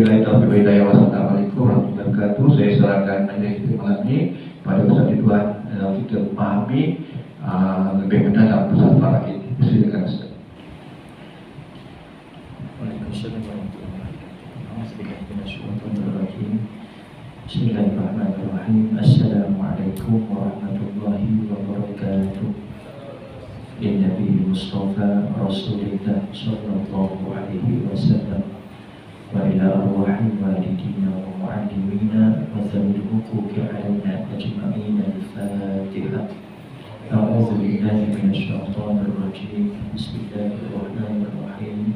Wabillahi taufiq wal hidayah. Wassalamualaikum warahmatullahi wabarakatuh. Saya serahkan majlis kita malam ini pada Ustaz Ridwan dalam kita memahami lebih mendalam pusat faraid. Silakan Ustaz. Waalaikumsalam warahmatullahi wabarakatuh. Bismillahirrahmanirrahim. Assalamualaikum warahmatullahi wabarakatuh. Ya Nabi Mustafa Rasulullah sallallahu alaihi wasallam wa ila arwahi walidina wa muallimina wa zawil huquqi alaina ajma'in. Al-Fatihah. A'udzu billahi minasy syaithanir rajim. Bismillahirrahmanirrahim.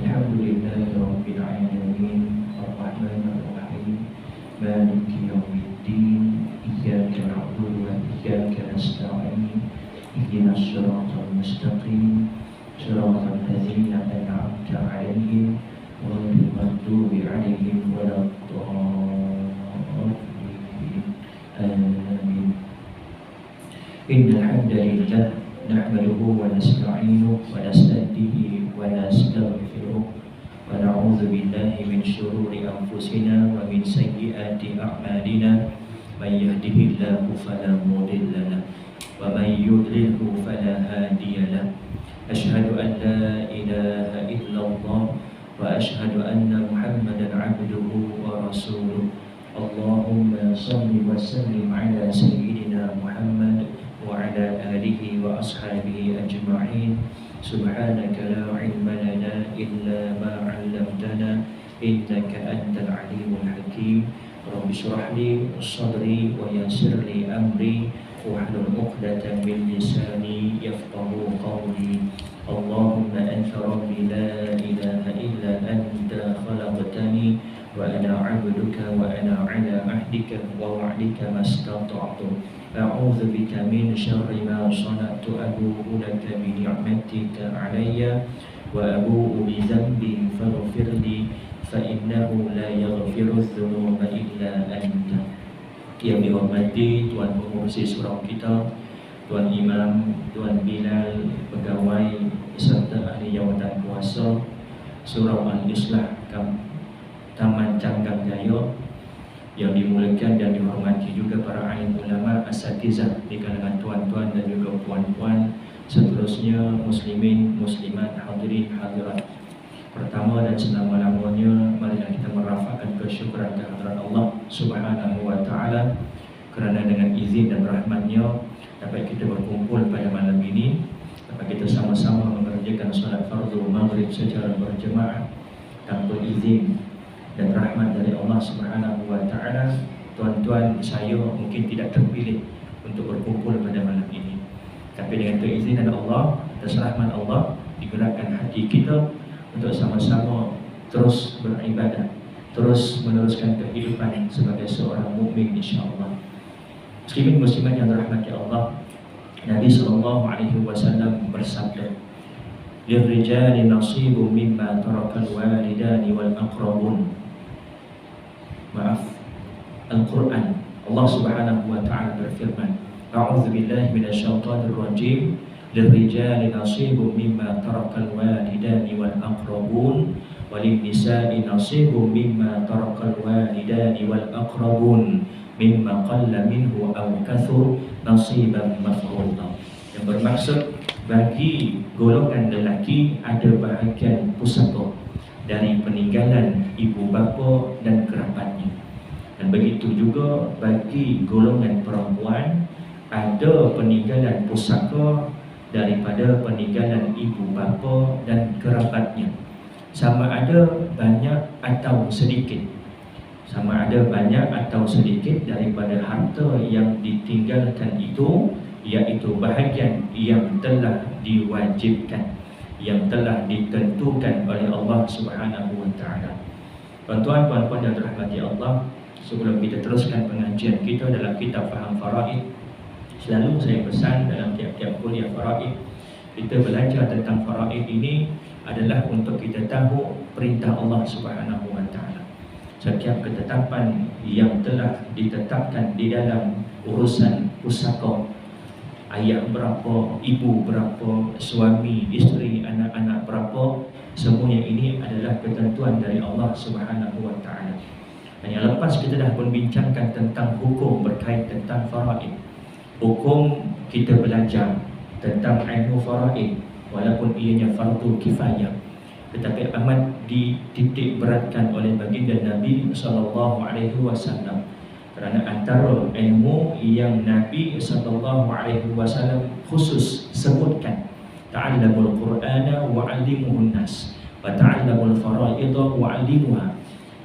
Alhamdulillahi rabbil alamin. Ar-Rahmanir Rahim. Maliki yaumiddin. Iyyaka na'budu wa iyyaka nasta'in. Ihdinas siratal mustaqim. Siratal ladzina an'amta 'alaihim ghairil maghdubi 'alaihim waladdallin. Amin. Innal hamdalillah nahmaduhu wa nasta'inuhu wa nastahdihi wa nastaghfiruh wa na'udzu billahi min shururi anfusina wa min sayyiati a'malina. May yahdihillahu fala mudilla lahu wa may yudlilhu fala hadiya lahu. Asyhadu an la ilaha illallah wa asyhadu anna Muhammadan 'abduhu wa rasuluh. Allahumma shalli wa sallim ala sayyidina Muhammad wa ala alihi wa ashabihi ajma'in. Subhanaka la ilma lana illa ma 'allamtana innaka antal alimul hakim. Rabbi shrah li sadri wa yassir li amri wahlul 'uqdatam min lisani yafqahu qawli. Allahumma anta rabbi la ilaha illa anta khalaqtani wa ana 'abduka wa ana 'ala ahdika wa wa'dika mastata'tu. A'udzu bika min syarri ma sana'tu. Abu'u laka bi ni'matika 'alayya wa abu'u bi dhanbi faghfir li fa innahu la yaghfiru dzunuba illa anta. Yang dihormati Tuan Pengurusi Surau kita, Tuan Imam, Tuan Bilal, pegawai serta ahli jawatan kuasa Surau Al-Islah Taman Canggang Jaya, yang dimuliakan dan dihormati juga para alim ulama, asatizah di kalangan tuan-tuan dan juga puan-puan, seterusnya muslimin, muslimat, hadirin, hadirat. Pertama dan selama-lamanya, marilah kita merafakkan kesyukuran kehadirat Allah Subhanahu wa ta'ala, kerana dengan izin dan rahmatnya dapat kita berkumpul pada malam ini, dapat kita sama-sama mengerjakan salat fardu maghrib secara berjemaah tanpa izin dan rahmat dari Allah Subhanahu wa ta'ala. Tuan-tuan, saya mungkin tidak terpilih untuk berkumpul pada malam ini, tapi dengan keizinan Allah, atas rahmat Allah, digerakkan hati kita untuk sama-sama terus beribadah, terus meneruskan kehidupan sebagai seorang mukmin insya-Allah. Muslimin muslimat yang dirahmati Allah, Nabi sallallahu alaihi wasallam bersabda, "Lirrijali nasibun mimma tarakal walidani wal aqrabun." Maaf, Al-Quran, Allah Subhanahu wa ta'ala berfirman, "A'udzu billahi minasyaitonir rajim. Lirrijali nasibun mimma tarakal walidani wal aqrabun walinnisa'i nasibun mimma tarakal walidani wal aqrabun mimma qalla minhu aw kathur nasiban mafruḍa." Yang bermaksud, bagi golongan lelaki ada bahagian pusaka dari peninggalan ibu bapa dan kerabatnya, dan begitu juga bagi golongan perempuan ada peninggalan pusaka daripada peninggalan ibu bapa dan kerabatnya, sama ada banyak atau sedikit, sama ada banyak atau sedikit daripada harta yang ditinggalkan itu, iaitu bahagian yang telah diwajibkan, yang telah ditentukan oleh Allah Subhanahu wa ta'ala. Tuan-tuan, puan-puan yang dirahmati Allah, sebelum kita teruskan pengajian kita dalam kitab Faham Faraid, selalu saya pesan dalam tiap-tiap kuliah faraid, kita belajar tentang faraid ini adalah untuk kita tahu perintah Allah Subhanahu wa ta'ala. Setiap ketetapan yang telah ditetapkan di dalam urusan pusaka, ayah berapa, ibu berapa, suami, isteri, anak-anak berapa, Semuanya ini adalah ketentuan dari Allah Subhanahu wa taala. Dan yang lepas kita dah membincangkan tentang hukum berkait tentang faraid. Hukum kita belajar tentang ilmu faraid walaupun ianya fardu kifayah, tetapi amat dititik beratkan oleh baginda Nabi sallallahu alaihi wasallam. Kerana antara ilmu yang Nabi sallallahu alaihi wasallam khusus sebutkan, ta'allamul Qur'ana wa 'allimuhun nas wa ta'allamul fara'idha wa 'allimuha.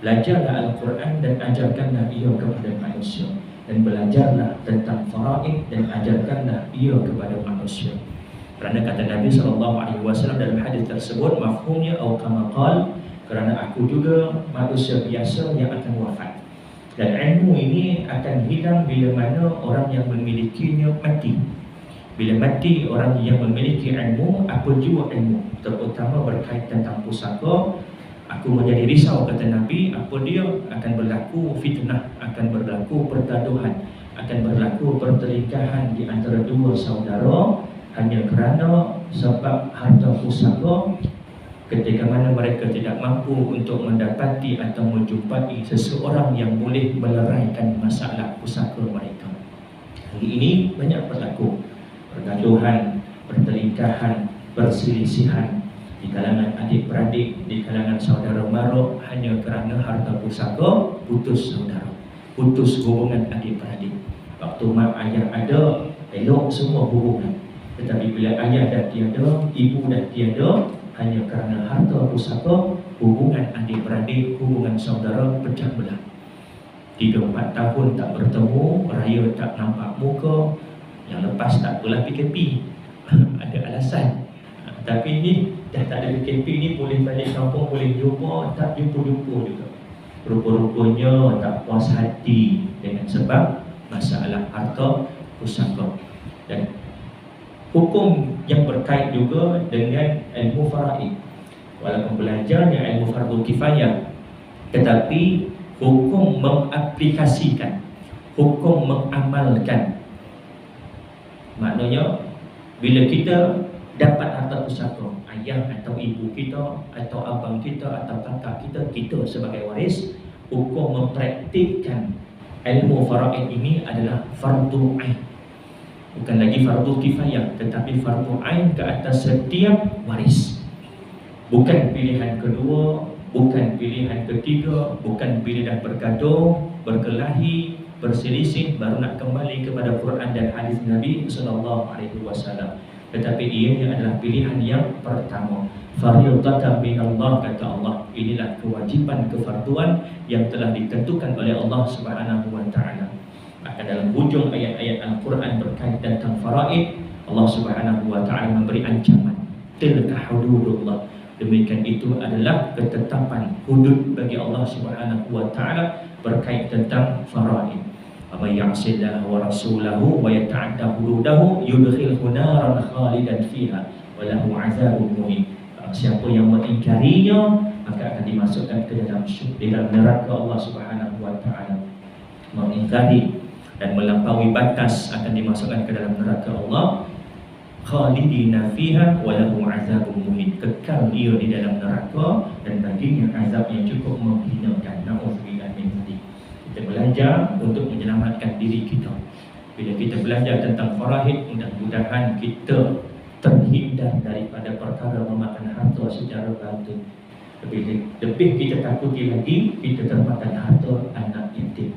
Belajarlah Al-Quran dan ajarkanlah ia kepada manusia, dan belajarlah tentang faraid dan ajarkanlah ia kepada manusia. Kerana kata Nabi SAW dalam hadis tersebut, mafhumnya atau kama qala, kerana aku juga manusia biasa yang akan wafat, dan ilmu ini akan hilang bila mana orang yang memilikinya mati. Bila mati orang yang memiliki ilmu, apa jua ilmu, terutama berkait tentang pusaka, aku menjadi risau, kata Nabi, apa dia akan berlaku fitnah, akan berlaku pergaduhan, akan berlaku pertelingkahan di antara dua saudara hanya kerana sebab harta pusaka, ketika mana mereka tidak mampu untuk mendapati atau menjumpai seseorang yang boleh meleraikan masalah pusaka mereka. Hari ini banyak berlaku pergaduhan, pertelingkahan, perselisihan di kalangan adik-beradik, di kalangan saudara mara hanya kerana harta pusaka, putus saudara, putus hubungan adik-beradik. Waktu mak ayah ada, elok semua hubungan. Tetapi bila ayah dah tiada, ibu dah tiada, hanya kerana harta pusaka, hubungan adik-beradik, hubungan saudara pecah belah. 3-4 tahun tak bertemu, raya tak nampak muka, yang lepas tak pula PKP. Ada alasan. Tapi ni dah tak ada PKP ni, boleh balik kampung, boleh jumpa, tak jumpa-jumpa juga. Rupa-rupanya tak puas hati dengan sebab masalah harta pusaka. Dan hukum yang berkait juga dengan ilmu faraid, walaupun belajarnya ilmu fardu kifayah, tetapi hukum mengaplikasikan, hukum mengamalkan. Maknanya bila kita dapat harta pusaka, ayah atau ibu kita atau abang kita atau kakak kita, kita sebagai waris, hukum mempraktikkan ilmu faraid ini adalah fardu ain. Bukan lagi fardu kifayah, tetapi fardu ain ke atas setiap waris. Bukan pilihan kedua, bukan pilihan ketiga, bukan bila dah bergaduh, berkelahi, berselisih baru nak kembali kepada Quran dan hadis Nabi sallallahu alaihi wasallam. Tetapi ianya adalah pilihan yang pertama. Fardatan minallah, kata Allah. Inilah kewajiban kefarduan yang telah ditentukan oleh Allah Subhanahu wa taala. Maka dalam hujung ayat-ayat Al-Quran berkait tentang faraid, Allah Subhanahu wa taala memberi ancaman. Tilka hududullah. Demikian itu adalah ketetapan hudud bagi Allah Subhanahu wa taala berkait tentang faraid. May ya'sillahu wa rasulahu wa yata'adda hududahu yudkhilhu naran khalidan fiha wa lahu 'adzabun muhin. Siapa yang mengingkarinya maka akan dimasukkan ke dalam neraka Allah Subhanahu wa taala. Mengingkari dan melampaui batas akan dimasukkan ke dalam neraka Allah, khalidina fiha wa lahu 'adzabun muhin. Kekal ia di dalam neraka dan baginya azab yang cukup menghinakan. Nauzubillah min dzalik. Kita belajar untuk menyelamatkan diri kita. Bila kita belajar tentang faraid, mudah-mudahan kita terhindar daripada perkara memakan harta secara batin. Lebih kita takuti lagi, kita termakan harta anak yatim.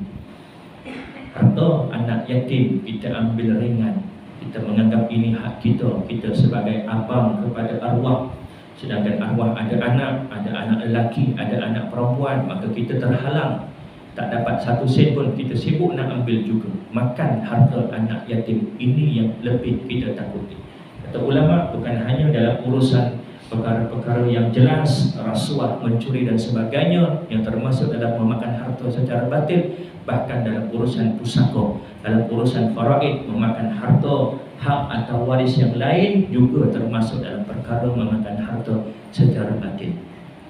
Harta anak yatim kita ambil ringan. Kita menganggap ini hak kita, kita sebagai abang kepada arwah. Sedangkan arwah ada anak lelaki, ada anak perempuan, maka kita terhalang. Tak dapat satu sen pun, kita sibuk nak ambil juga. Makan harta anak yatim, ini yang lebih kita takuti. Kata ulama, bukan hanya dalam urusan perkara-perkara yang jelas, rasuah, mencuri dan sebagainya, yang termasuk dalam memakan harta secara batil, bahkan dalam urusan pusaka, dalam urusan faraid, memakan harta hak atau waris yang lain juga termasuk dalam perkara memakan harta secara batil.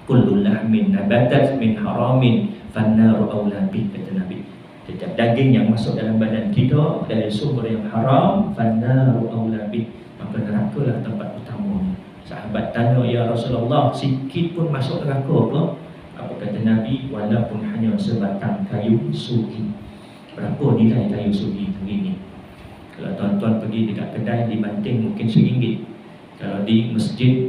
Kullu lahmin nabatat min haramin fannaru awla bih, kata Nabi. Setiap daging yang masuk dalam badan kita dari sumber yang haram, fannaru awla bih, maka neraka lah tempat utamanya. Sahabat tanya, ya Rasulullah, sikit pun masuk neraka ke? Apa kata Nabi? Walaupun hanya sebatang kayu sugi. Berapa nilai kayu sugi hari ini? Kalau tuan-tuan pergi dekat kedai dibanting mungkin RM1. Kalau di masjid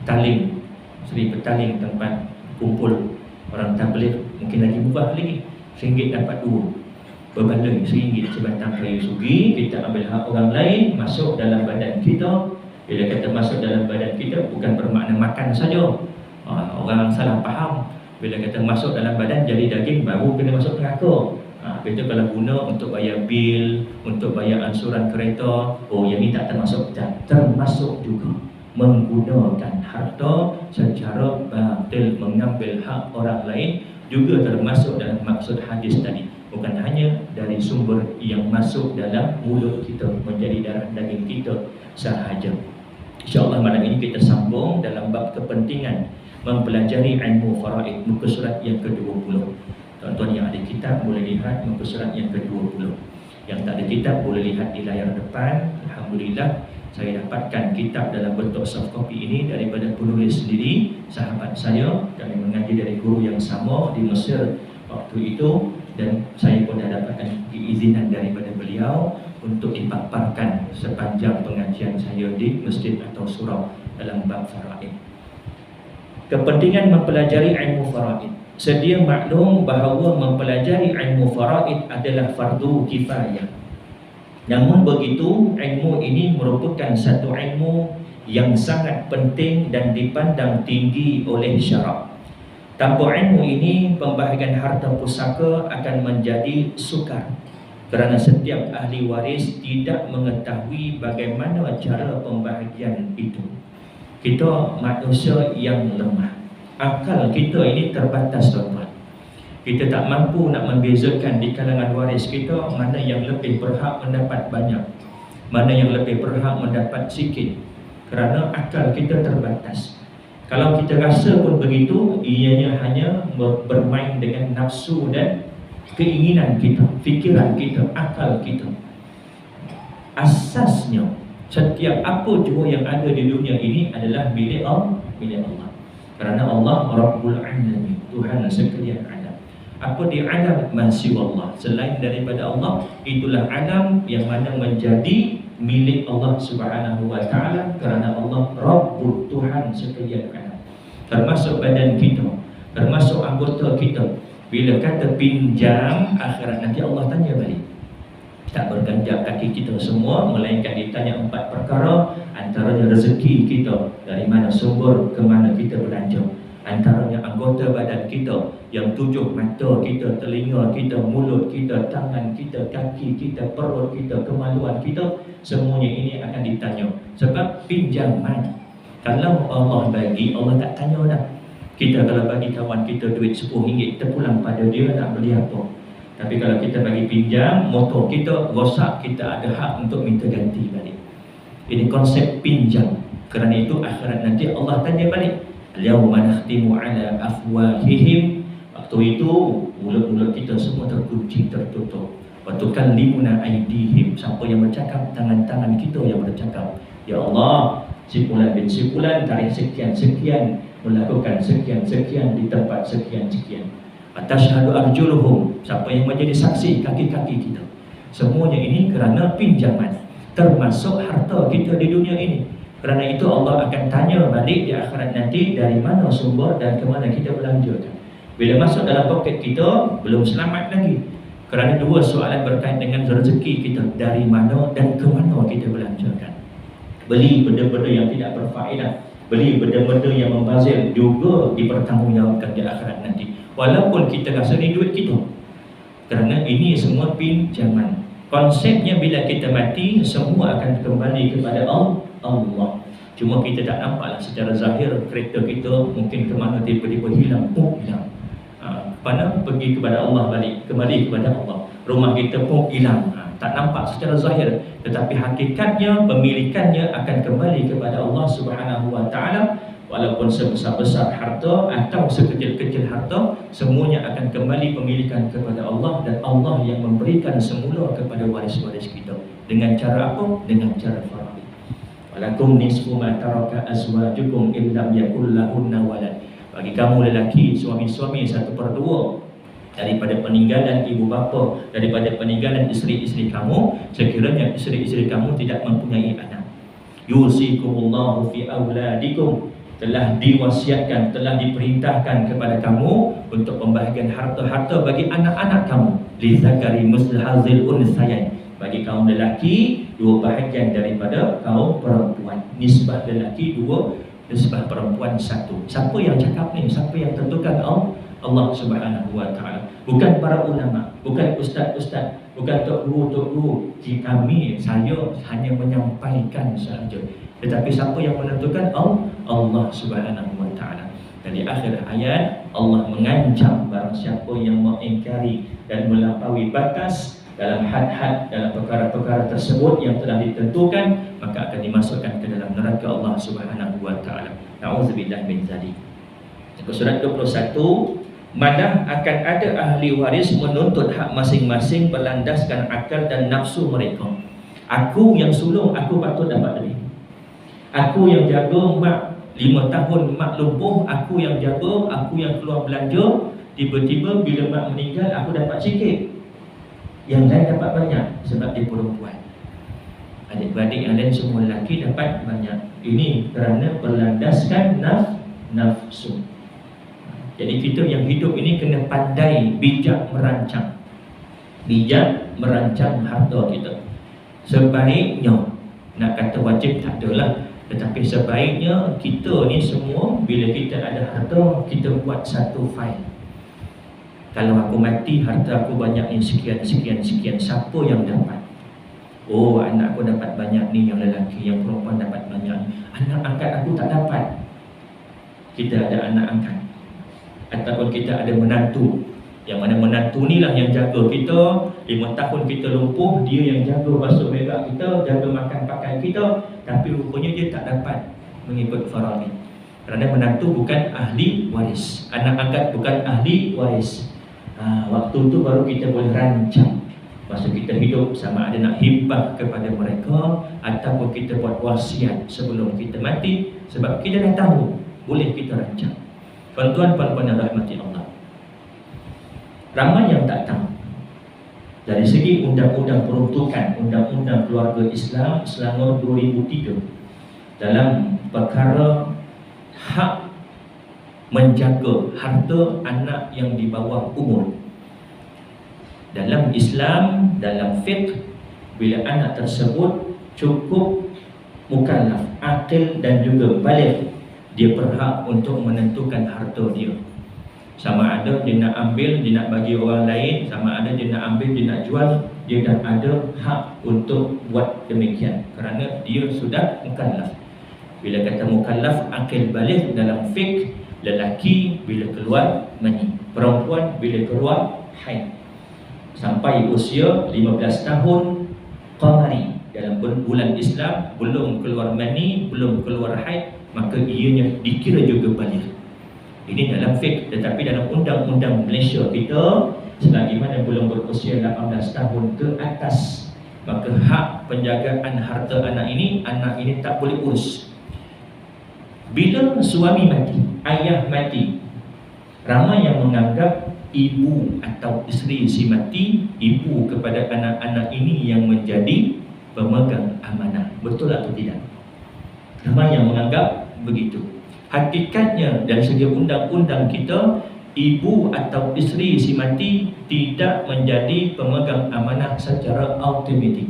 Petaling, Seri Petaling, tempat kumpul orang tabligh, mungkin lagi murah lagi, RM1 dapat 2 berbaloi. RM1 sebatang kayu sugi. Kita ambil hak orang lain, masuk dalam badan kita. Bila kata masuk dalam badan kita, bukan bermakna makan saja. Orang salah faham. Bila kata masuk dalam badan jadi daging, baru kena masuk neraka. Betul, kalau guna untuk bayar bil, untuk bayar ansuran kereta, oh yang ini tak termasuk. Tak termasuk juga menggunakan harta secara batil, mengambil hak orang lain, juga termasuk dalam maksud hadis tadi. Bukan hanya dari sumber yang masuk dalam mulut kita, menjadi darah daging kita sahaja. InsyaAllah malam ini kita sambung dalam bab kepentingan mempelajari ilmu faraid, muka surat yang ke-20. Tuan-tuan yang ada kitab boleh lihat muka surat yang ke-20. Yang tak ada kitab boleh lihat di layar depan. Alhamdulillah, saya dapatkan kitab dalam bentuk soft copy ini daripada penulis sendiri, sahabat saya. Kami mengaji dari guru yang sama di Mesir waktu itu, dan saya pun dah dapatkan keizinan daripada beliau untuk dipaparkan sepanjang pengajian saya di masjid atau surau dalam bab faraid. Kepentingan mempelajari ilmu faraid. Sedia maklum bahawa mempelajari ilmu faraid adalah fardu kifayah. Namun begitu, ilmu ini merupakan satu ilmu yang sangat penting dan dipandang tinggi oleh syarak. Tanpa ilmu ini, pembahagian harta pusaka akan menjadi sukar, kerana setiap ahli waris tidak mengetahui bagaimana cara pembahagian itu. Kita manusia yang lemah. Akal kita ini terbatas, tuan-tuan. Kita tak mampu nak membezakan di kalangan waris kita mana yang lebih berhak mendapat banyak, mana yang lebih berhak mendapat sikit, kerana akal kita terbatas. Kalau kita rasa pun begitu, ianya hanya bermain dengan nafsu dan keinginan kita, fikiran kita, akal kita. Asasnya, setiap apa jua yang ada di dunia ini adalah milik Allah. Kerana Allah Rabbul Alamin, Tuhan sekalian alam. Apa di alam masih Allah, selain daripada Allah, itulah alam yang mana menjadi milik Allah Subhanahu wa taala, kerana Allah Rabbul, Tuhan sekalian alam. Termasuk badan kita, termasuk anggota kita. Bila kata pinjam, akhirat nanti Allah tanya balik. Tak berganjak kaki kita semua, melainkan ditanya 4 perkara. Antaranya rezeki kita, dari mana sumber, ke mana kita belanja. Antaranya anggota badan kita, yang 7 mata kita, telinga kita, mulut kita, tangan kita, kaki kita, perut kita, kemaluan kita, semuanya ini akan ditanya. Sebab pinjaman, kalau Allah bagi, Allah tak tanya dah. Kita kalau bagi kawan kita duit RM10, kita pulang pada dia nak beli apa. Tapi kalau kita bagi pinjam, motor kita rosak, kita ada hak untuk minta ganti balik. Ini konsep pinjam. Kerana itu akhirat nanti Allah tanya balik. Al-yawma nakhtimu ala afwahihim. Waktu itu mulut-mulut kita semua terkunci, tertutup. Wa tukallimuna aydihim. Siapa yang bercakap? Tangan-tangan kita yang bercakap. Ya Allah, si fulan bin si fulan tarikh sekian-sekian, melakukan sekian-sekian di tempat sekian-sekian. Atashhadu arjuluhum, siapa yang menjadi saksi? Kaki-kaki kita. Semuanya ini kerana pinjaman, termasuk harta kita di dunia ini. Kerana itu Allah akan tanya balik di akhirat nanti, dari mana sumber dan ke mana kita belanjakan. Bila masuk dalam poket kita, belum selamat lagi. Kerana 2 soalan berkait dengan rezeki kita, dari mana dan ke mana kita belanjakan. Beli benda-benda yang tidak berfaedah, beli benda-benda yang membazir, juga dipertanggungjawabkan di akhirat nanti. Walaupun kita rasa ni duit kita, kerana ini semua pinjaman. Konsepnya bila kita mati, semua akan kembali kepada Allah. Cuma kita tak nampaklah secara zahir. Kereta kita mungkin ke mana tiba-tiba hilang, hilang. Mana pergi kepada Allah balik, kembali kepada Allah. Rumah kita pun hilang, tak nampak secara zahir, tetapi hakikatnya pemilikannya akan kembali kepada Allah Subhanahu wa taala. Walaupun sebesar-besar harta atau sekecil-kecil harta, semuanya akan kembali pemilikan kepada Allah, dan Allah yang memberikan semula kepada waris-waris kita. Dengan cara apa? Dengan cara faraid. Walakum nisfu ma taraka azwajukum illam yakul lahunna walad. Bagi kamu lelaki, suami-suami 1/2 daripada peninggalan ibu bapa, daripada peninggalan isteri-isteri kamu, sekiranya isteri-isteri kamu tidak mempunyai anak. Yusikumullahu fi auladikum, telah diwasiatkan, telah diperintahkan kepada kamu untuk pembahagian harta-harta bagi anak-anak kamu. Lizakari mislu hadzil unsayain, bagi kaum lelaki 2 bahagian daripada kaum perempuan. Nisbah lelaki 2, nisbah perempuan 1. Siapa yang cakap ni? Siapa yang tentukan? Allah Subhanahu wa taala. Bukan para ulama, bukan ustaz-ustaz, bukan tok guru. Kami, saya hanya menyampaikan sahaja. Tetapi siapa yang menentukan? Allah Subhanahu wa taala. Dan di akhir ayat Allah mengancam barang siapa yang mengingkari dan melampaui batas dalam had-had, dalam perkara-perkara tersebut yang telah ditentukan, maka akan dimasukkan ke dalam neraka Allah Subhanahu wa taala. Nauzubillah min dzalik. Surat 21, mana akan ada ahli waris menuntut hak masing-masing berlandaskan akal dan nafsu mereka. Aku yang sulung, aku patut dapat lebih. Aku yang jaga mak 5 tahun mak lumpuh, aku yang jaga, aku yang keluar belanja. Tiba-tiba bila mak meninggal, aku dapat sikit, yang lain dapat banyak sebab dia perempuan. Adik-beradik yang lain semua lelaki dapat banyak. Ini kerana berlandaskan nafsu. Jadi kita yang hidup ini kena pandai bijak merancang. Bijak merancang harta kita. Sebaiknya, nak kata wajib tak adalah, tetapi sebaiknya kita ni semua bila kita ada harta, kita buat satu file. Kalau aku mati, harta aku banyak ni sekian. Siapa yang dapat? Oh, anak aku dapat banyak ni, yang lelaki, yang perempuan dapat banyak ni. Anak angkat aku tak dapat. Kita ada anak angkat, ataupun kita ada menantu, yang mana menantu ni lah yang jaga kita. 5 tahun kita lumpuh, dia yang jaga basuh berak kita, jaga makan pakai kita. Tapi rupanya dia tak dapat mengikut fara'id, kerana menantu bukan ahli waris, anak angkat bukan ahli waris. Waktu tu baru kita boleh rancang masa kita hidup, sama ada nak hibah kepada mereka ataupun kita buat wasiat sebelum kita mati. Sebab kita dah tahu, boleh kita rancang. Tuan-tuan, puan-puan yang rahmati Allah, ramai yang tak tahu dari segi undang-undang peruntukan, undang-undang keluarga Islam selama 2003 dalam perkara hak menjaga harta anak yang di bawah umur. Dalam Islam, dalam fiqh, bila anak tersebut cukup mukallaf, akil dan juga baligh, dia berhak untuk menentukan harta dia. Sama ada dia nak ambil, dia nak bagi orang lain, sama ada dia nak ambil, dia nak jual, dia dah ada hak untuk buat demikian kerana dia sudah mukallaf. Bila kata mukallaf, akil baligh dalam fiqh, lelaki bila keluar mani, perempuan bila keluar haid. Sampai usia 15 tahun qamari dalam bulan Islam, belum keluar mani, belum keluar haid, maka ianya dikira juga baligh. Ini dalam fiqh. Tetapi dalam undang-undang Malaysia kita, selagi mana belum berusia 18 tahun ke atas, maka hak penjagaan harta anak ini tak boleh urus. Bila suami mati, ayah mati, ramai yang menganggap ibu atau isteri si mati, ibu kepada anak-anak ini yang menjadi pemegang amanah. Betul atau tidak? Ramai yang menganggap begitu. Hakikatnya dari segi undang-undang kita, ibu atau isteri si mati tidak menjadi pemegang amanah secara automatik.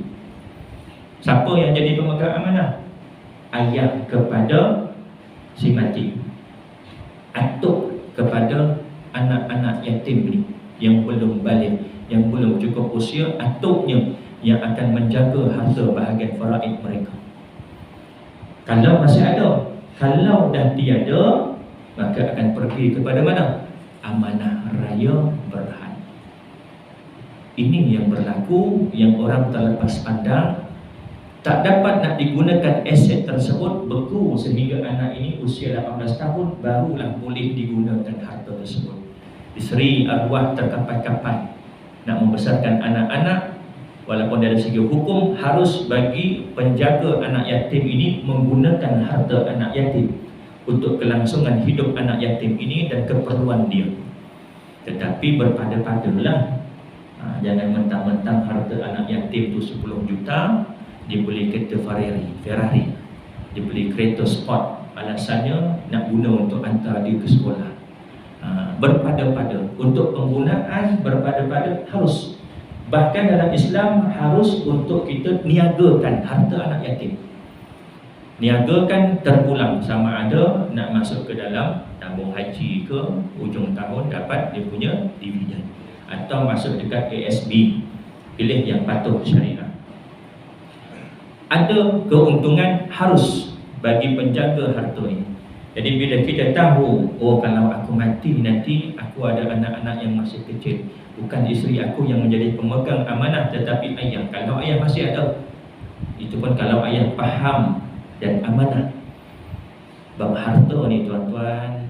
Siapa yang jadi pemegang amanah? Ayah kepada si mati, atuk kepada anak-anak yatim ni yang belum baligh, yang belum cukup usia, atuknya yang akan menjaga harta bahagian faraid mereka. Kalau masih ada, kalau dah tiada, maka akan pergi kepada mana? Amanah raya berhad. Ini yang berlaku, yang orang terlepas pandang, tak dapat nak digunakan aset tersebut, beku sehingga anak ini usia 18 tahun barulah boleh digunakan harta tersebut. Isteri arwah terkapai-kapai nak membesarkan anak-anak, Walaupun dari segi hukum harus bagi penjaga anak yatim ini menggunakan harta anak yatim untuk kelangsungan hidup anak yatim ini dan keperluan dia. Tetapi berpada-padalah, jangan mentang-mentang harta anak yatim itu 10 juta dibeli kereta Ferrari, dibeli kereta sport, alasannya nak guna untuk hantar dia ke sekolah. Berpada-pada, untuk penggunaan berpada-pada harus. Bahkan dalam Islam harus untuk kita niagakan harta anak yatim. Niagakan terpulang, sama ada nak masuk ke dalam tabung haji ke hujung tahun dapat dia punya dividen, atau masuk dekat ASB, pilih yang patuh syariah. Ada keuntungan harus bagi penjaga harta ini. Jadi bila kita tahu, oh kalau aku mati nanti aku ada anak-anak yang masih kecil, bukan isteri aku yang menjadi pemegang amanah tetapi ayah. Kalau ayah masih ada, itu pun kalau ayah faham dan amanah. Bab harta ni tuan-tuan,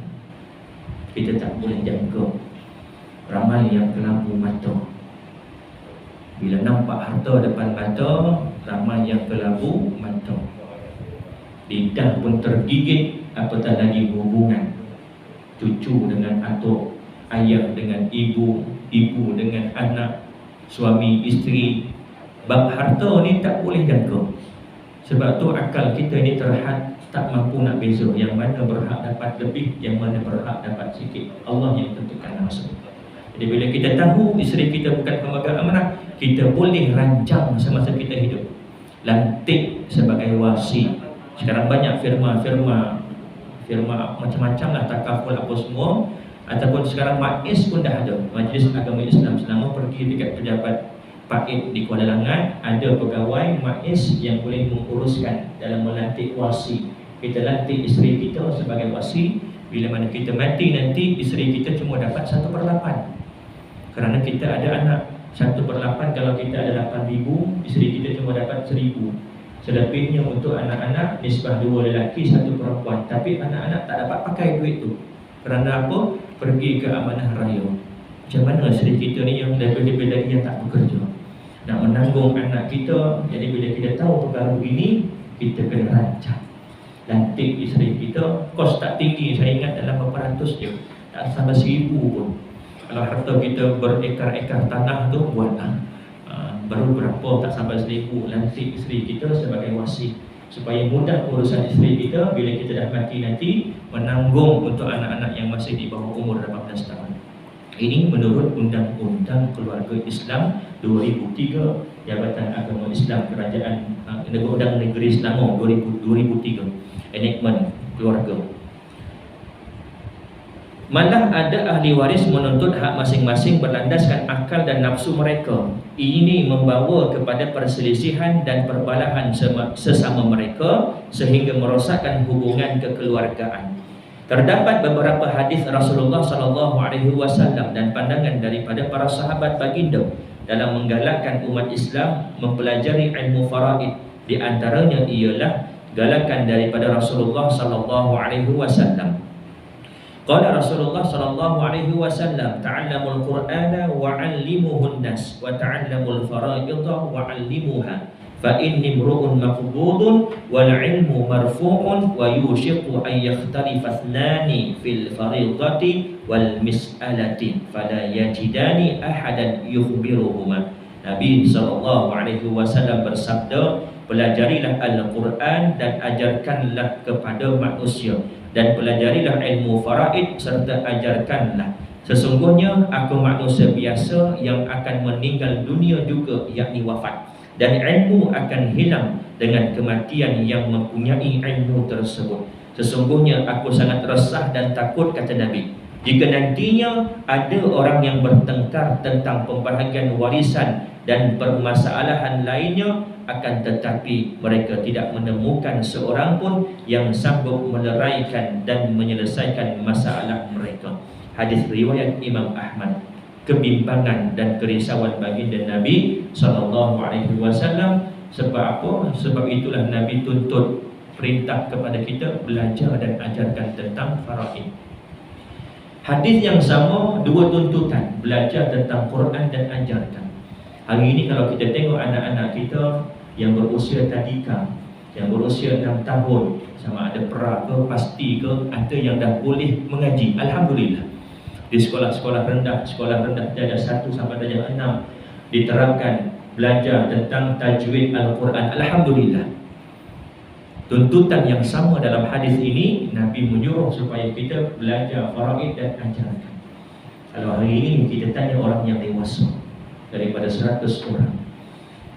kita tak boleh jangka. Ramai yang kelabu mata. Bila nampak harta depan mata, ramai yang kelabu mata. Lidah pun tergigit, apatah lagi hubungan cucu dengan atuk, ayah dengan ibu, ibu dengan anak, suami isteri. Bab harta ni tak boleh jangka. Sebab tu akal kita ni terhad, tak mampu nak beza yang mana berhak dapat lebih, yang mana berhak dapat sikit. Allah yang tentukan langsung. Jadi bila kita tahu isteri kita bukan pemegang amanah, kita boleh rancang semasa kita hidup. Lantik sebagai wasi. Sekarang banyak firma macam-macam lah, takaful apa semua. Ataupun sekarang MAIS pun dah ada, Majlis Agama Islam. Selama pergi dekat pejabat PAID di Kuala Langat, ada pegawai MAIS yang boleh menguruskan dalam melantik wasi. Kita lantik isteri kita sebagai wasi. Bila mana kita mati nanti, isteri kita cuma dapat 1/8, kerana kita ada anak. 1/8 kalau kita ada 8,000, isteri kita cuma dapat 1,000. Selebihnya untuk anak-anak, nisbah 2 lelaki 1 perempuan. Tapi anak-anak tak dapat pakai duit tu. Kerana apa? Pergi ke amanah raya. Macam mana isteri kita ni yang daripada dia tak bekerja, nak menanggung anak kita. Jadi bila kita tahu perkara ini, kita kena rancang. Lantik isteri kita, kos tak tinggi, saya ingat dalam berapa ratus je, tak sampai 1,000 pun. Kalau harta kita berekar-ekar tanah tu, buatlah. Baru berapa, tak sampai 1,000. Lantik isteri kita sebagai wasi, supaya mudah urusan isteri kita bila kita dah mati nanti, menanggung untuk anak-anak yang masih di bawah umur 18 tahun. Ini menurut Undang-Undang Keluarga Islam 2003, Jabatan Agama Islam Kerajaan Undang Negeri Selangor 2003, Enactment Keluarga. Malah ada ahli waris menuntut hak masing-masing berlandaskan akal dan nafsu mereka. Ini membawa kepada perselisihan dan perbalahan sesama mereka sehingga merosakkan hubungan kekeluargaan. Terdapat beberapa hadis Rasulullah SAW dan pandangan daripada para sahabat baginda dalam menggalakkan umat Islam mempelajari ilmu faraid. Di antaranya ialah galakan daripada Rasulullah SAW. Qala Rasulullah sallallahu alaihi wasallam, ta'allamul Qur'ana wa'allimuhun nas wa ta'allamul fara'idha wa'allimuha fa inni imru'un maqbudun wal 'ilmu marfu'un wa yushiqu an yakhtalifa ithnani fil fariidati wal mis'alati fala yajidani ahadan yukhbiruhuma. Nabi sallallahu alaihi wasallam bersabda, pelajarilah Al-Quran dan ajarkanlah kepada manusia, dan pelajarilah ilmu faraid serta ajarkanlah. Sesungguhnya aku manusia biasa yang akan meninggal dunia juga, yakni wafat, dan ilmu akan hilang dengan kematian yang mempunyai ilmu tersebut. Sesungguhnya aku sangat resah dan takut, kata Nabi, jika nantinya ada orang yang bertengkar tentang pembahagian warisan dan permasalahan lainnya, akan tetapi mereka tidak menemukan seorang pun yang sanggup meleraikan dan menyelesaikan masalah mereka. Hadis riwayat Imam Ahmad. Kebimbangan dan kerisauan baginda Nabi SAW. Sebab apa? Sebab itulah Nabi tuntut, perintah kepada kita belajar dan ajarkan tentang faraid. Hadis yang sama, dua tuntutan, belajar tentang Quran dan ajarkan. Hari ini kalau kita tengok anak-anak kita yang berusia tadika, yang berusia 6 tahun, sama ada pra ke, pasti ke, ada yang dah boleh mengaji. Alhamdulillah. Di sekolah-sekolah rendah darjah 1 sampai darjah 6 diterapkan belajar tentang tajwid Al-Quran. Alhamdulillah. Tuntutan yang sama dalam hadis ini, Nabi menyuruh supaya kita belajar faraid dan ajarkan. Kalau hari ini kita tanya orang yang dewasa daripada 100 orang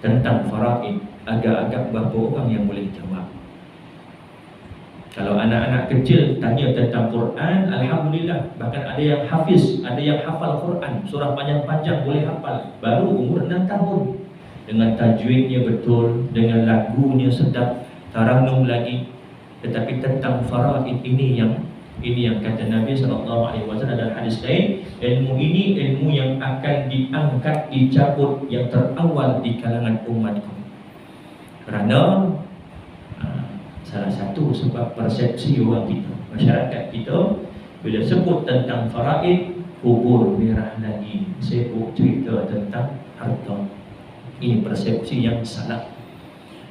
tentang faraid, agak-agak berapa orang yang boleh jawab? Kalau anak-anak kecil tanya tentang Quran, Alhamdulillah, bahkan ada yang hafiz, ada yang hafal Quran, surah panjang-panjang boleh hafal, baru umur 6 tahun, dengan tajwidnya betul, dengan lagunya sedap, taranum lagi. Tetapi tentang faraid ini yang kata Nabi SAW dalam hadis lain, ilmu ini ilmu yang akan diangkat, dicabut yang terawal di kalangan umatku. Kerana salah satu sebab persepsi orang kita, masyarakat kita, bila sebut tentang faraid, kubur merah lagi, sibuk cerita tentang harta. Ini persepsi yang salah.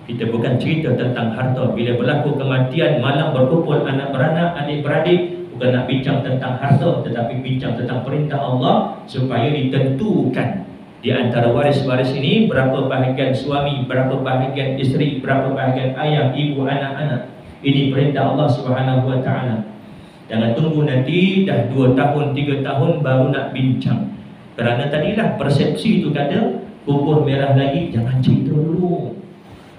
Kita bukan cerita tentang harta. Bila berlaku kematian, malam berkumpul anak beranak, adik-beradik, bukan nak bincang tentang harta, tetapi bincang tentang perintah Allah supaya ditentukan di antara waris-waris ini berapa bahagian suami, berapa bahagian isteri, berapa bahagian ayah, ibu, anak-anak. Ini perintah Allah Subhanahu wa taala. Jangan tunggu nanti dah 2 tahun, 3 tahun baru nak bincang. Kerana tadilah persepsi itu kata kubur merah lagi, jangan cerita dulu.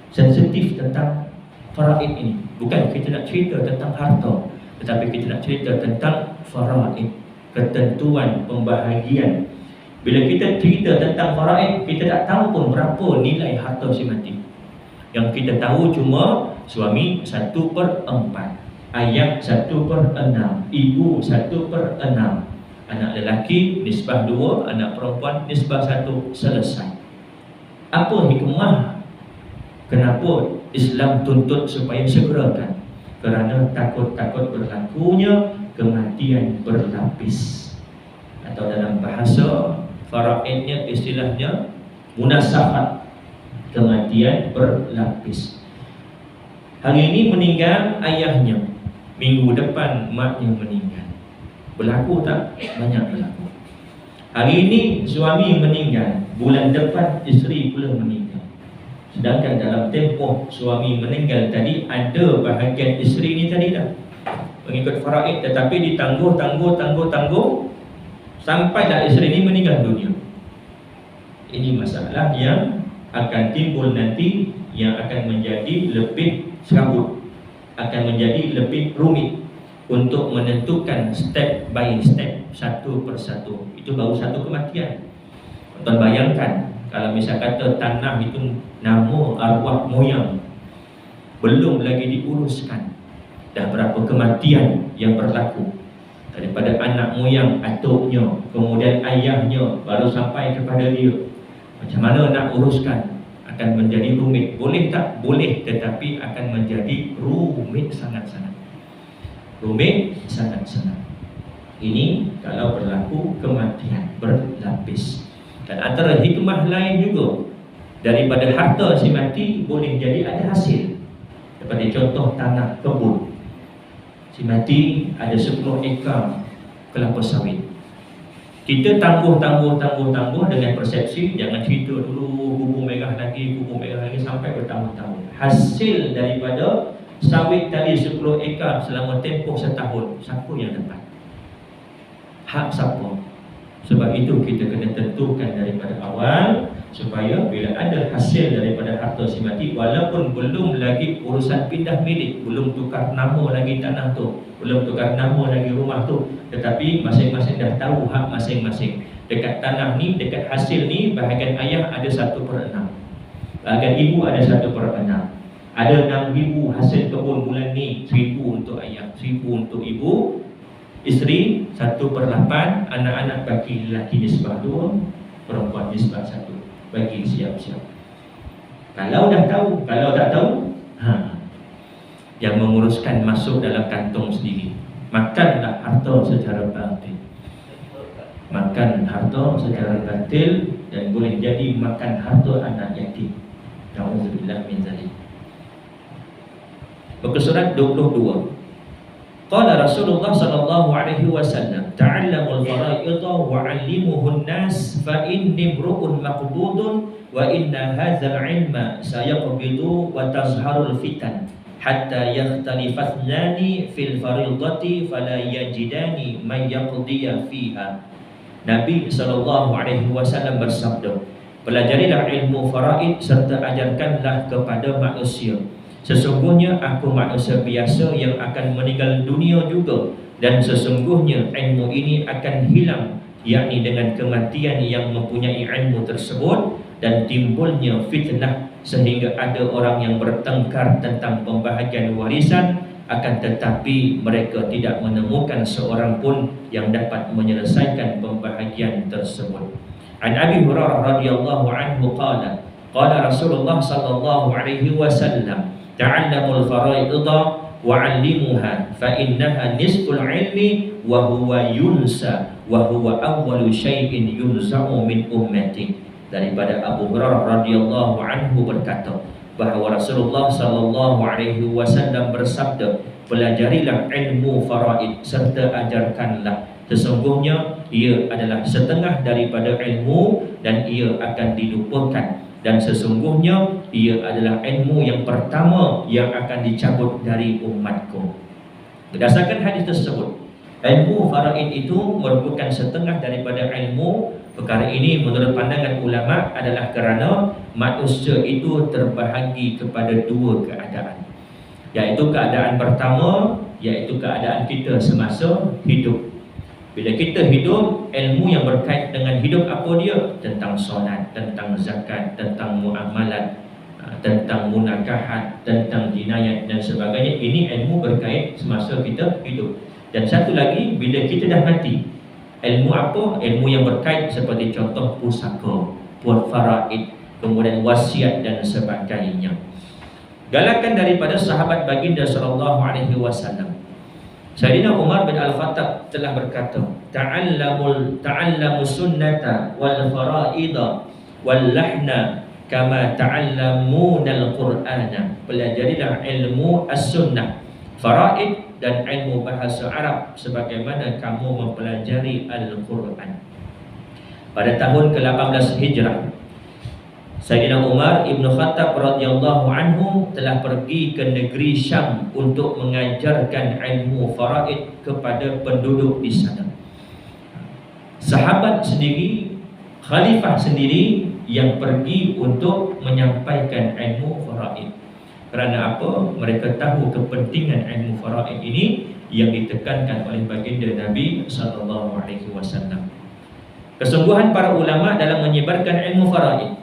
Sensitif tentang faraid ini. Bukan kita nak cerita tentang harta, tetapi kita nak cerita tentang faraid, ketentuan pembahagian. Bila kita cerita tentang faraid, kita tak tahu pun berapa nilai harta si mati. Yang kita tahu cuma suami 1/4, ayah 1/6, ibu 1/6, anak lelaki nisbah 2, anak perempuan nisbah 1, selesai. Apa hikmah? Kenapa Islam tuntut supaya segerakan? Kerana takut-takut berlakunya kematian berlapis. Atau dalam bahasa faraidnya, istilahnya munasakhat, kematian berlapis. Hari ini meninggal ayahnya, minggu depan maknya meninggal. Berlaku tak? Banyak berlaku. Hari ini suami meninggal, bulan depan isteri pula meninggal. Sedangkan dalam tempoh suami meninggal tadi, ada bahagian isteri ni tadi dah mengikut faraid, tetapi ditangguh sampailah isteri ini meninggal dunia. Ini masalah yang akan timbul nanti, yang akan menjadi lebih serabut, akan menjadi lebih rumit untuk menentukan step by step, satu persatu. Itu baru satu kematian. Tuan bayangkan kalau misal kata tanah itu nama arwah moyang, belum lagi diuruskan, dah berapa kematian yang berlaku daripada anak moyang, atuknya, kemudian ayahnya, baru sampai kepada dia. Macam mana nak uruskan? Akan menjadi rumit. Boleh tak? Boleh, tetapi akan menjadi rumit sangat-sangat. Rumit sangat-sangat. Ini kalau berlaku kematian berlapis. Dan antara hikmah lain juga, daripada harta si mati boleh jadi ada hasil. Seperti contoh tanah kebun. Si mati ada 10 ekar kelapa sawit. Kita tangguh dengan persepsi, jangan cerita dulu kubu merah lagi sampai bertahun-tahun. Hasil daripada sawit tadi 10 ekar selama tempoh setahun, siapa yang dapat? Hak siapa? Sebab itu kita kena tentukan daripada awal, supaya bila ada hasil daripada harta si mati, walaupun belum lagi urusan pindah milik, belum tukar nama lagi tanah tu, belum tukar nama lagi rumah tu, tetapi masing-masing dah tahu hak masing-masing. Dekat tanah ni, dekat hasil ni, bahagian ayah ada 1/6, bahagian ibu ada 1/6. Ada 6,000 hasil kebun bulan ni, 1,000 untuk ayah, 1,000 untuk ibu. Isteri 1/8, anak-anak bagi lelaki nisbah 2, perempuan nisbah 1. Bagi siap-siap. Kalau dah tahu, kalau tak tahu, yang menguruskan masuk dalam kantong sendiri. Makanlah harta secara batin. makan harta secara batil, dan boleh jadi makan harta anak yatim. Nauzubillah min zalik. Muka surat 22. Qala Rasulullah sallallahu alaihi wasallam, ta'allamul fara'idha wa 'allimuhun nas fa inni imru'un maqbudun wa inna hadzal 'ilma sayaqbidu wa tazharul fitan hatta yakhtalifa ithnani fil fariidati fala yajidani man yaqdiya fiha. Nabi sallallahu alaihi wasallam bersabda, pelajarilah ilmu faraid serta ajarkanlah kepada manusia. Sesungguhnya aku manusia biasa yang akan meninggal dunia juga, dan sesungguhnya ilmu ini akan hilang, yakni dengan kematian yang mempunyai ilmu tersebut, dan timbulnya fitnah sehingga ada orang yang bertengkar tentang pembahagian warisan, akan tetapi mereka tidak menemukan seorang pun yang dapat menyelesaikan pembahagian tersebut. An Abi Hurairah radhiyallahu anhu qala Rasulullah sallallahu alaihi wasallam, ta'allamul fara'idha wa 'allimuha fa innaha nisful 'ilmi wa huwa yunsa wa huwa awwalu syai'in yunza'u min ummati. Daripada Abu Hurairah radhiyallahu anhu berkata bahawa Rasulullah sallallahu alaihi wasallam bersabda, pelajarilah ilmu faraid serta ajarkanlah, sesungguhnya ia adalah setengah daripada ilmu dan ia akan dilupakan, dan sesungguhnya ia adalah ilmu yang pertama yang akan dicabut dari umatku. Berdasarkan hadis tersebut, ilmu faraid itu merupakan setengah daripada ilmu. Perkara ini menurut pandangan ulama adalah kerana manusia itu terbahagi kepada dua keadaan, iaitu keadaan pertama, iaitu keadaan kita semasa hidup. Bila kita hidup, ilmu yang berkait dengan hidup apa dia? Tentang solat, tentang zakat, tentang muamalat, tentang munakahat, tentang jinayat dan sebagainya. Ini ilmu berkait semasa kita hidup. Dan satu lagi, bila kita dah mati, ilmu apa? Ilmu yang berkait seperti contoh pusaka, buat faraid, kemudian wasiat dan sebagainya. Galakan daripada sahabat baginda sallallahu alaihi wasallam, Sayyidina Umar bin Al-Khattab telah berkata, ta'allamu sunnata wal faraida wal lahna kama ta'allamuna al-Qur'ana. Pelajarilah ilmu as-sunnah, faraid dan ilmu bahasa Arab sebagaimana kamu mempelajari Al-Quran. Pada tahun ke-18 Hijrah, Sayyidina Umar Ibn Khattab radhiyallahu anhu telah pergi ke negeri Syam untuk mengajarkan ilmu faraid kepada penduduk di sana. Sahabat sendiri, khalifah sendiri yang pergi untuk menyampaikan ilmu faraid. Kerana apa? Mereka tahu kepentingan ilmu faraid ini yang ditekankan oleh baginda Nabi sallallahu alaihi wasallam. Kesungguhan para ulama dalam menyebarkan ilmu faraid.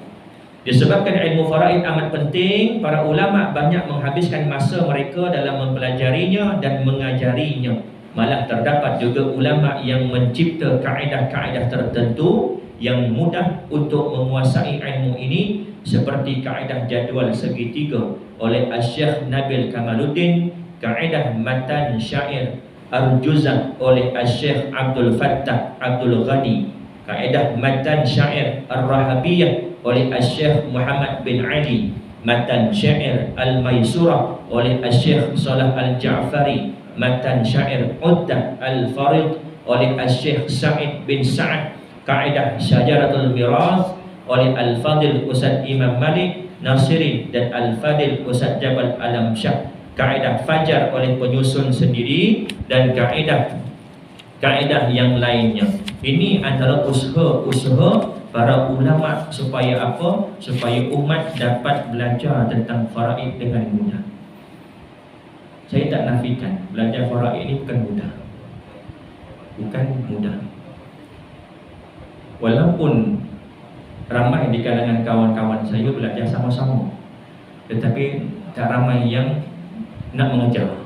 Disebabkan ilmu faraid amat penting, para ulama banyak menghabiskan masa mereka dalam mempelajarinya dan mengajarinya. Malah terdapat juga ulama yang mencipta kaedah-kaedah tertentu yang mudah untuk menguasai ilmu ini, seperti kaedah jadual segitiga oleh Syekh Nabil Kamaluddin, kaedah matan syair Ar-Juzah oleh Syekh Abdul Fattah Abdul Ghani, kaedah matan syair Ar-Rahabiyah oleh Syekh Muhammad bin Ali, matan syair Al-Maisurah oleh Syekh Salah Al-Ja'fari, matan syair Uddah Al-Farid oleh Syekh Sa'id bin Sa'ad, kaedah Syajaratul Mirath oleh Al-Fadil Ustaz Imam Malik Nasirin dan Al-Fadil Ustaz Jabal Alam Syah, kaedah Fajar oleh penyusun sendiri, dan kaedah yang lainnya. Ini antara usaha para ulama supaya apa? Supaya umat dapat belajar tentang faraid dengan mudah. Saya tak nafikan belajar faraid ini bukan mudah. Bukan mudah. Walaupun ramai di kalangan kawan-kawan saya belajar sama-sama, tetapi tak ramai yang nak mengejar.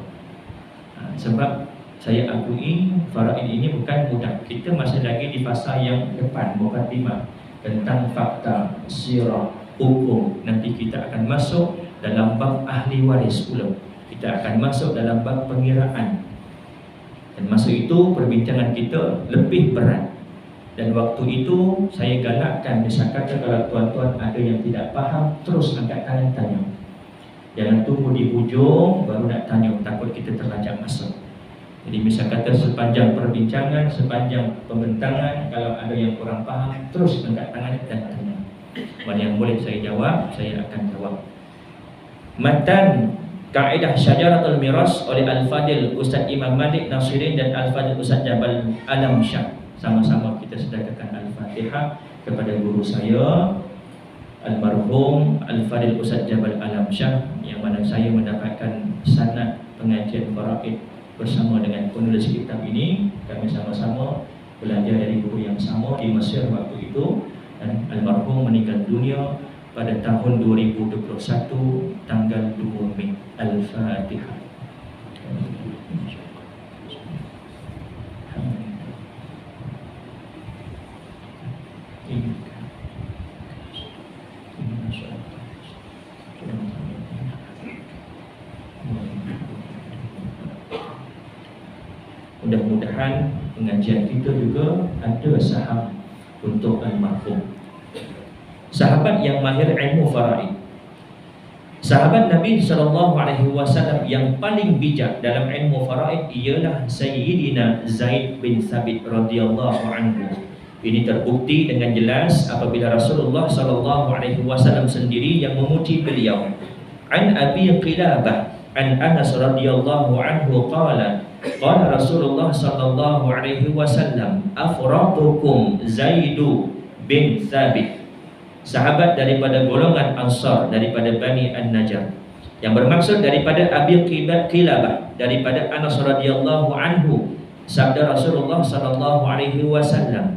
Sebab saya akui faraid ini bukan mudah. Kita masih lagi di fasa yang depan, mukadimah, tentang fakta, sirah, hukum. Nanti kita akan masuk dalam bab ahli waris pula. Kita akan masuk dalam bab pengiraan. Dan masa itu perbincangan kita lebih berat. Dan waktu itu saya galakkan, saya kata kalau tuan-tuan ada yang tidak faham, terus angkat tangan tanya. Jangan tunggu di ujung baru nak tanya, takut kita terlajak masuk. Jadi misal kata sepanjang perbincangan, sepanjang pembentangan, kalau ada yang kurang faham, terus angkat tangan dan tanya. Mana yang boleh saya jawab, saya akan jawab. Matan Kaedah Syajaratul Miras oleh Al-Fadil Ustaz Imam Malik Nasirin dan Al-Fadil Ustaz Jabal Alam Syah. Sama-sama kita sedekahkan Al-Fatihah kepada guru saya almarhum Al-Fadil Ustaz Jabal Alam Syah, yang mana saya mendapatkan sanad pengajian faraid bersama dengan penulis kitab ini. Kami sama-sama belajar dari guru yang sama di Mesir waktu itu, dan almarhum meninggal dunia pada tahun 2021 tanggal 2 Mei. Al-Fatihah. Mudah-mudahan pengajian kita juga ada saham untuk almarhum sahabat yang mahir ilmu faraid. Sahabat Nabi SAW yang paling bijak dalam ilmu faraid ialah Sayyidina Zaid bin Thabit radhiyallahu anhu. Ini terbukti dengan jelas apabila Rasulullah SAW sendiri yang memuji beliau. An Abi Qilabah an Anas radhiyallahu anhu qala qala Rasulullah sallallahu alaihi wasallam afradukum Zaidu bin Thabit, sahabat daripada golongan Ansar daripada Bani An-Najjar, yang bermaksud daripada Abi Qilabah daripada Anas radhiyallahu anhu. Sabda Rasulullah sallallahu alaihi wasallam,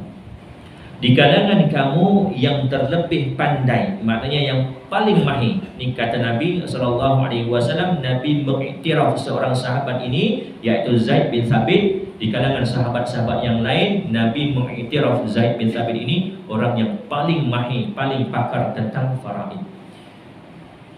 di kalangan kamu yang terlebih pandai, maknanya yang paling mahir. Ini kata Nabi sallallahu alaihi wasallam. Nabi mengiktiraf seorang sahabat ini iaitu Zaid bin Thabit. Di kalangan sahabat-sahabat yang lain, Nabi mengiktiraf Zaid bin Thabit ini orang yang paling mahir, paling pakar tentang faraid.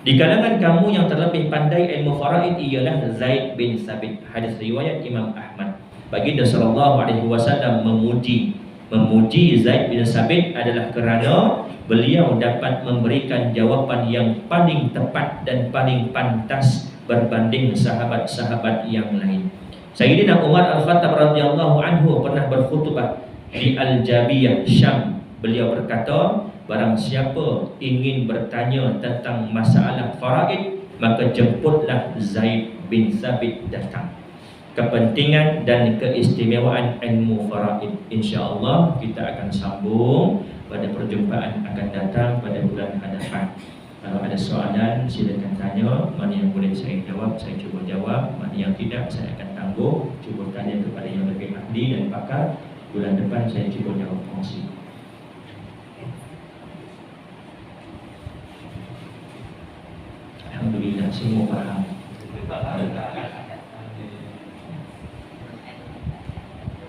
Di kalangan kamu yang terlebih pandai ilmu faraid ialah Zaid bin Thabit. Hadis riwayat Imam Ahmad. Baginda sallallahu alaihi wasallam memuji Zaid bin Thabit adalah kerana beliau dapat memberikan jawapan yang paling tepat dan paling pantas berbanding sahabat-sahabat yang lain. Sayyidina Umar Al-Khattab radhiyallahu anhu pernah berkhutbah di Al-Jabiyah, Syam. Beliau berkata, barang siapa ingin bertanya tentang masalah faraid, maka jemputlah Zaid bin Thabit datang. Kepentingan dan keistimewaan ilmu faraid, insya-Allah kita akan sambung pada perjumpaan akan datang pada bulan hadapan. Kalau ada soalan silakan tanya, mana yang boleh saya jawab saya cuba jawab, mana yang tidak saya akan tangguh, cuba tanya kepada yang lebih ahli dan pakar. Bulan depan saya cuba jawab kongsi. Alhamdulillah semua faham.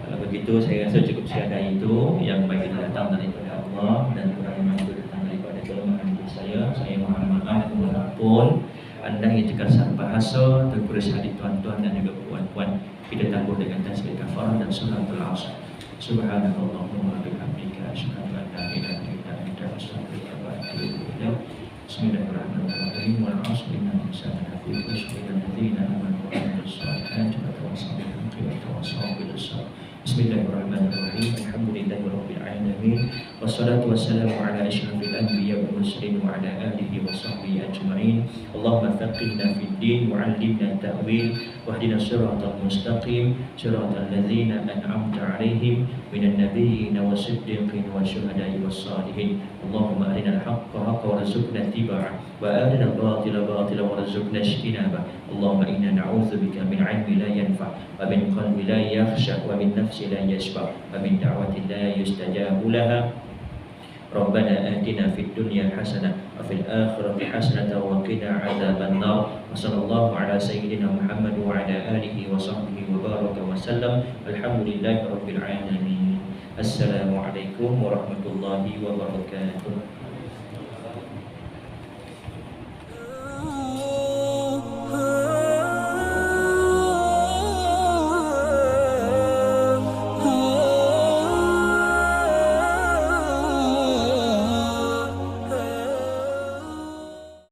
Kalau begitu saya rasa cukup sekian itu yang baik datang daripada Allah dan kurang mampu datang daripada kelemahan saya mohon maaf walaupun anda yang terkasar bahasa terkuras hati tuan-tuan dan juga puan-puan. Kita tangguh dengan tasbih kafarah dan suratul Asr. Subhanallahumma bihamdika asyhadu an la ilaha illa anta astaghfiruka wa atubu ilaik. Bismillahirrahmanirrahim. Wal 'asri innal insana lafi khusr illa alladziina aamanu wa 'amilus shalihati wa tawassaw bil haqqi wa tawassaw bis sabr. Bismillahirrahmanirrahim. Alhamdulillahirabbil alamin. Wassalatu wassalamu ala asyrafil anbiya'i wal mursalin wa ala alihi wa sahbihi ajma'in. Allahumma faqihna fid din wa 'allimna ta'wil wahdina shiratal mustaqim shiratal ladzina an'amta 'alaihim minan nabiyyin wasiddiqin wasyuhada'i wassalihin. Allahumma arinal haqqa haqqan warzuqna ittiba'ah wa arinal batila batilan warzuqna ijtinabah. Allahumma inna na'udzubika min 'ilmin la yanfa' wa min qalbin la yakhsha wa min nafsin la yashba' wa min da'watin la yustajabu laha. Rabbana atina fid dunya hasanah wa fil akhirati hasanah wa qina adzaban nar. Wa sallallahu ala sayyidina Muhammad wa ala alihi wa sahbihi wa baraka wa sallam. Alhamdulillahirabbil alamin. Assalamualaikum warahmatullahi wabarakatuh.